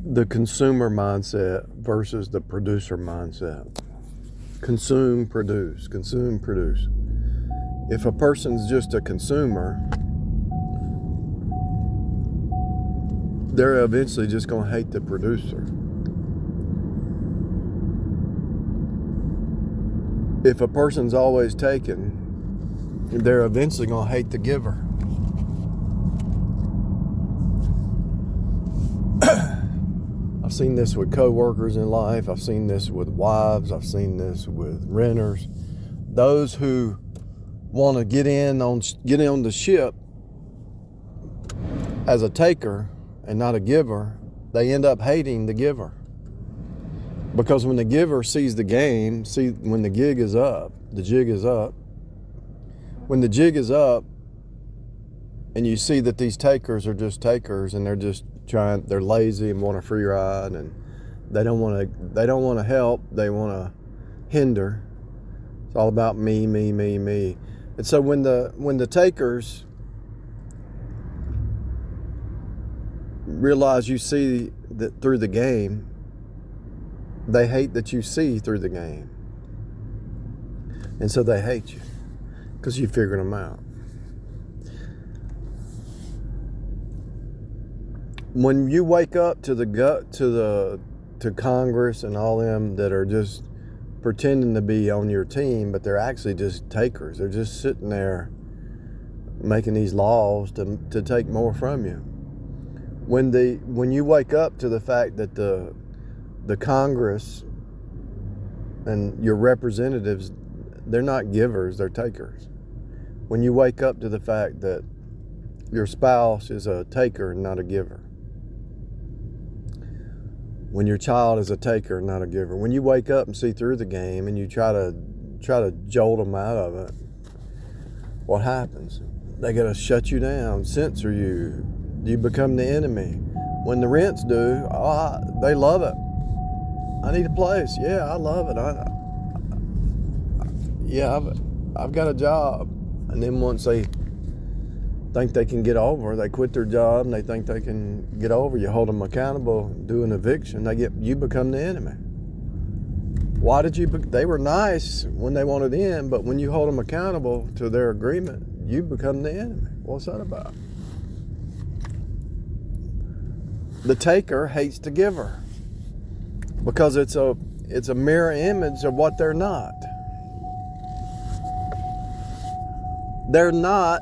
the consumer mindset versus the producer mindset. Consume, produce, consume, produce. If a person's just a consumer, they're eventually just going to hate the producer. If a person's always taking, they're eventually going to hate the giver. I've seen this with co-workers in life. I've seen this with wives. I've seen this with renters. Those who want to get on the ship as a taker and not a giver, they end up hating the giver. Because when the giver sees the game, when the gig is up, the jig is up. When the jig is up, and you see that these takers are just takers, and they're lazy and want a free ride, and they don't want to help, they want to hinder. It's all about me, me, me, me. And so when the takers realize you see that through the game, they hate that you see through the game. And so they hate you because you figured them out. When you wake up to Congress and all them that are just pretending to be on your team, but they're actually just takers. They're just sitting there making these laws to take more from you. When you wake up to the fact that the Congress and your representatives, they're not givers, they're takers. When you wake up to the fact that your spouse is a taker, not a giver. When your child is a taker, not a giver. When you wake up and see through the game and you try to jolt them out of it, what happens? They gotta shut you down, censor you. You become the enemy. When the rents do, they love it. I need a place. Yeah, I love it. I've got a job. And then once they think they can get over, they quit their job and they think they can get over, you hold them accountable, do an eviction, you become the enemy. Why did they were nice when they wanted in, but when you hold them accountable to their agreement, you become the enemy. What's that about? The taker hates the giver because it's a mirror image of what they're not. They're not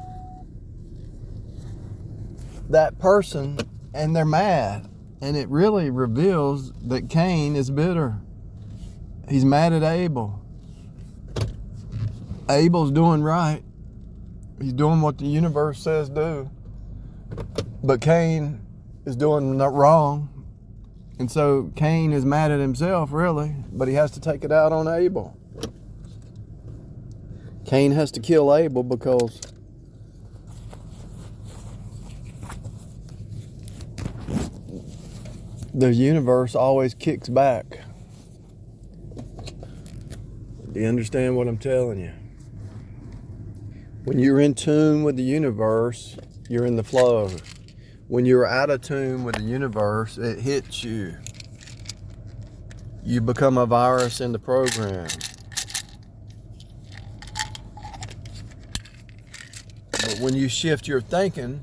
that person, and they're mad. And it really reveals that Cain is bitter. He's mad at Abel. Abel's doing right. He's doing what the universe says do. But Cain is doing wrong. And so Cain is mad at himself, really, but he has to take it out on Abel. Cain has to kill Abel because the universe always kicks back. Do you understand what I'm telling you? When you're in tune with the universe, you're in the flow. When you're out of tune with the universe, it hits you. You become a virus in the program. But when you shift your thinking,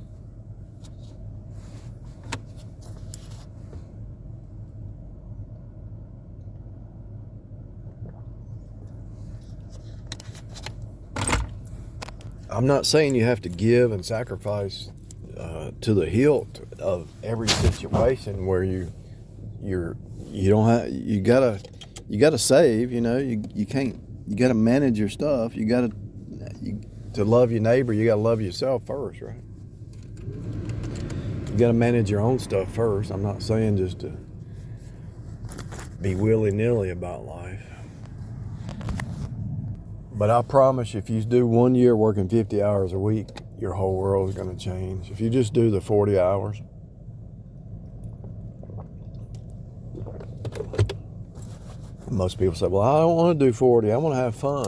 I'm not saying you have to give and sacrifice to the hilt of every situation where you gotta save. You gotta manage your stuff. To love your neighbor, you gotta love yourself first, right? You gotta manage your own stuff first. I'm not saying just to be willy-nilly about life. But I promise you, if you do 1 year working 50 hours a week, your whole world is going to change. If you just do the 40 hours, most people say, well, I don't want to do 40. I want to have fun.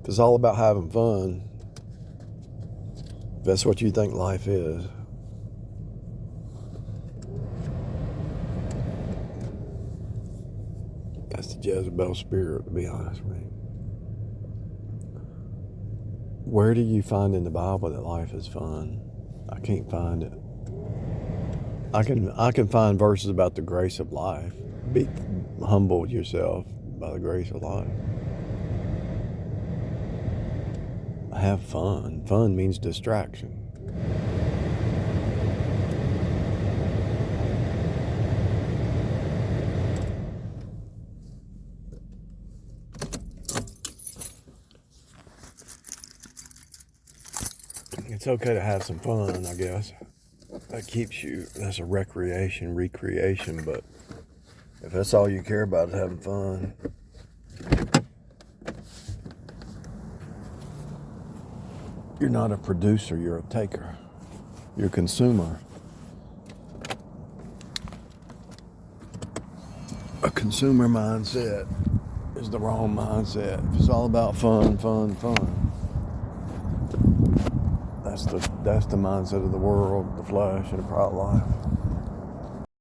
If it's all about having fun, If that's what you think life is. That's the Jezebel spirit, to be honest with you. Where do you find in the Bible that life is fun? I can't find it. I can find verses about the grace of life. Be humble yourself by the grace of life. Have fun. Fun means distraction. It's okay to have some fun, I guess. That keeps you, that's a recreation, but if that's all you care about is having fun, you're not a producer, you're a taker. You're a consumer. A consumer mindset is the wrong mindset. If it's all about fun, that's the mindset of the world, the flesh, and the pride of life.